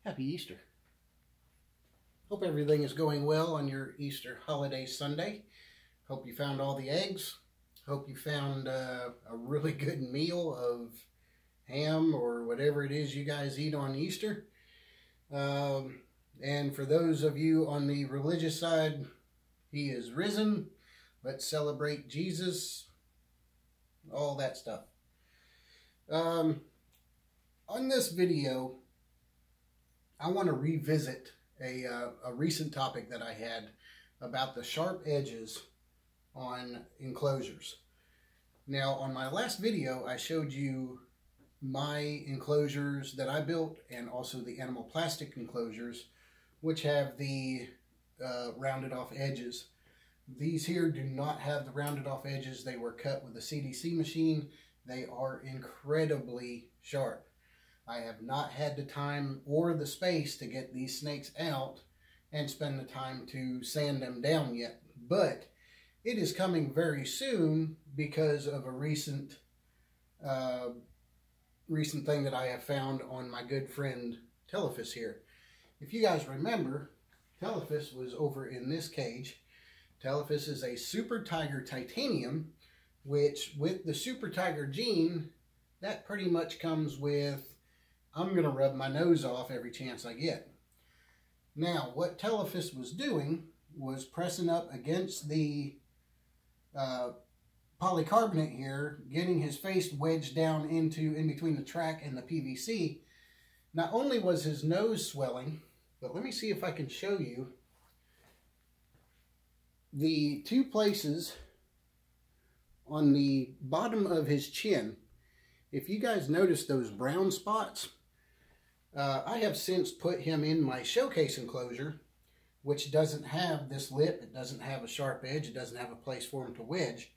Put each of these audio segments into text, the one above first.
Happy Easter. Hope everything is going well on your Easter holiday Sunday. Hope you found all the eggs. Hope you found a really good meal of ham or whatever it is you guys eat on Easter. And for those of you on the religious side, he is risen. Let's celebrate Jesus. All that stuff. On this video, I want to revisit a recent topic that I had about the sharp edges on enclosures. Now, on my last video, I showed you my enclosures that I built and also the animal plastic enclosures, which have the rounded off edges. These here do not have the rounded off edges. They were cut with a CDC machine. They are incredibly sharp. I have not had the time or the space to get these snakes out and spend the time to sand them down yet. But it is coming very soon because of a recent thing that I have found on my good friend Telephus here. If you guys remember, Telephus was over in this cage. Telephus is a Super Tiger Titanium, which with the Super Tiger gene, that pretty much comes with, I'm going to rub my nose off every chance I get. Now, what Telephus was doing was pressing up against the polycarbonate here, getting his face wedged down in between the track and the PVC. Not only was his nose swelling, but let me see if I can show you the two places on the bottom of his chin. If you guys notice those brown spots, I have since put him in my showcase enclosure, which doesn't have this lip. It doesn't have a sharp edge. It doesn't have a place for him to wedge.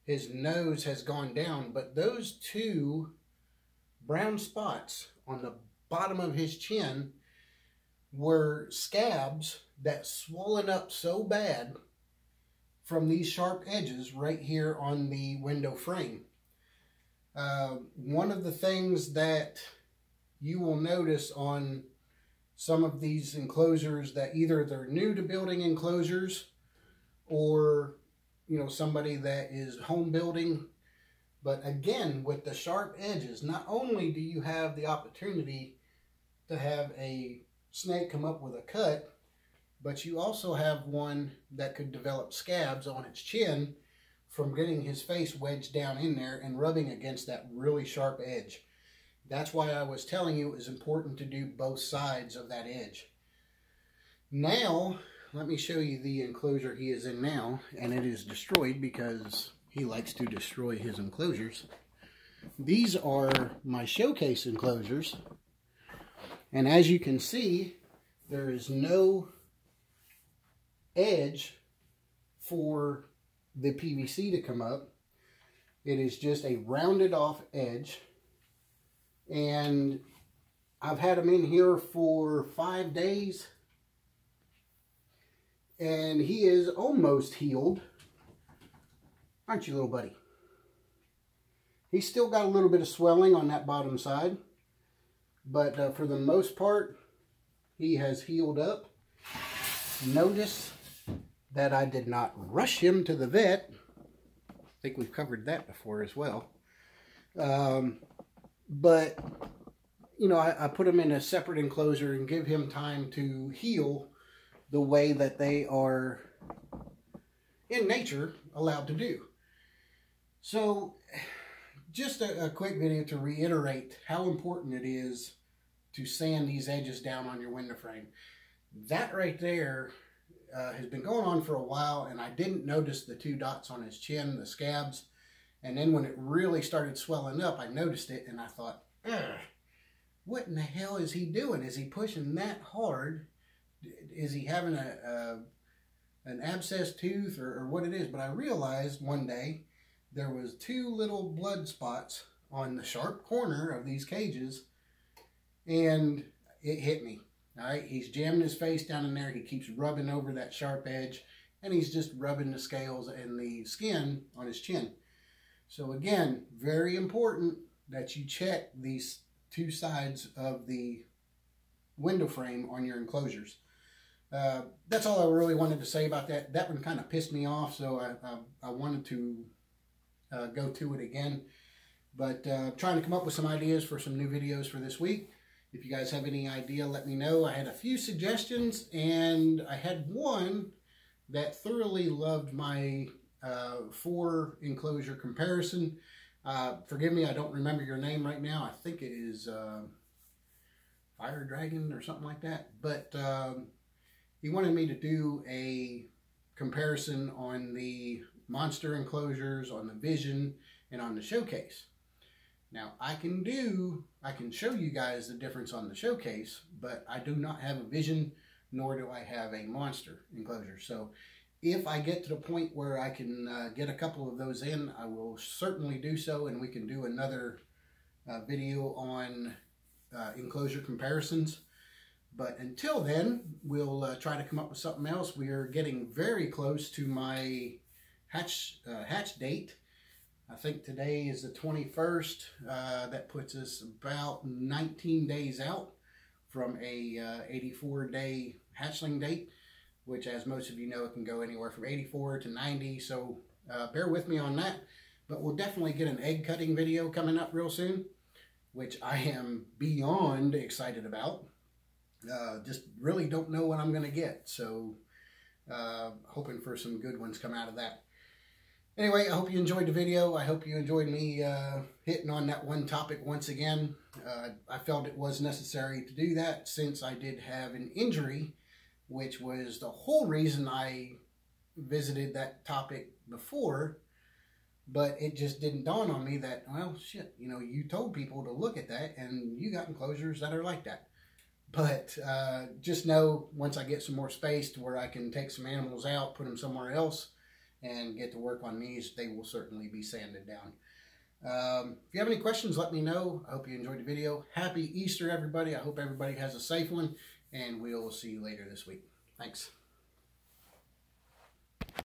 His nose has gone down, but those two brown spots on the bottom of his chin were scabs that swollen up so bad from these sharp edges right here on the window frame. One of the things that you will notice on some of these enclosures that either they're new to building enclosures or, you know, somebody that is home building. But again, with the sharp edges, not only do you have the opportunity to have a snake come up with a cut, but you also have one that could develop scabs on its chin from getting his face wedged down in there and rubbing against that really sharp edge. That's why I was telling you it was important to do both sides of that edge. Now, let me show you the enclosure he is in now, and it is destroyed because he likes to destroy his enclosures. These are my showcase enclosures, and as you can see, there is no edge for the PVC to come up. It is just a rounded off edge. And I've had him in here for 5 days. And he is almost healed. Aren't you, little buddy? He's still got a little bit of swelling on that bottom side. But for the most part, he has healed up. Notice that I did not rush him to the vet. I think we've covered that before as well. But, you know, I put him in a separate enclosure and give him time to heal the way that they are, in nature, allowed to do. So, just a quick video to reiterate how important it is to sand these edges down on your window frame. That right there has been going on for a while, and I didn't notice the two dots on his chin, the scabs. And then when it really started swelling up, I noticed it, and I thought, what in the hell is he doing? Is he pushing that hard? Is he having an abscess tooth or what it is? But I realized one day there was two little blood spots on the sharp corner of these cages, and it hit me. All right, he's jamming his face down in there. He keeps rubbing over that sharp edge, and he's just rubbing the scales and the skin on his chin. So again, very important that you check these two sides of the window frame on your enclosures. That's all I really wanted to say about that. That one kind of pissed me off, so I wanted to go to it again. But trying to come up with some ideas for some new videos for this week. If you guys have any idea, let me know. I had a few suggestions, and I had one that thoroughly loved my 4 enclosure comparison. Forgive me, I don't remember your name right now. I think it is Fire Dragon or something like that. But he wanted me to do a comparison on the monster enclosures, on the Vision, and on the Showcase. Now, I can show you guys the difference on the Showcase, but I do not have a Vision, nor do I have a monster enclosure. So if I get to the point where I can get a couple of those in, I will certainly do so, and we can do another video on enclosure comparisons. But until then, we'll try to come up with something else. We are getting very close to my hatch date. I think today is the 21st. That puts us about 19 days out from a 84-day hatchling date, which, as most of you know, it can go anywhere from 84 to 90. So bear with me on that. But we'll definitely get an egg cutting video coming up real soon, which I am beyond excited about. Just really don't know what I'm going to get. So hoping for some good ones come out of that. Anyway, I hope you enjoyed the video. I hope you enjoyed me hitting on that one topic once again. I felt it was necessary to do that since I did have an injury, which was the whole reason I visited that topic before. But it just didn't dawn on me that, well, shit, you know, you told people to look at that and you got enclosures that are like that. But just know once I get some more space to where I can take some animals out, put them somewhere else, and get to work on these, they will certainly be sanded down. If you have any questions, let me know. I hope you enjoyed the video. Happy Easter, everybody. I hope everybody has a safe one, and we'll see you later this week. Thanks.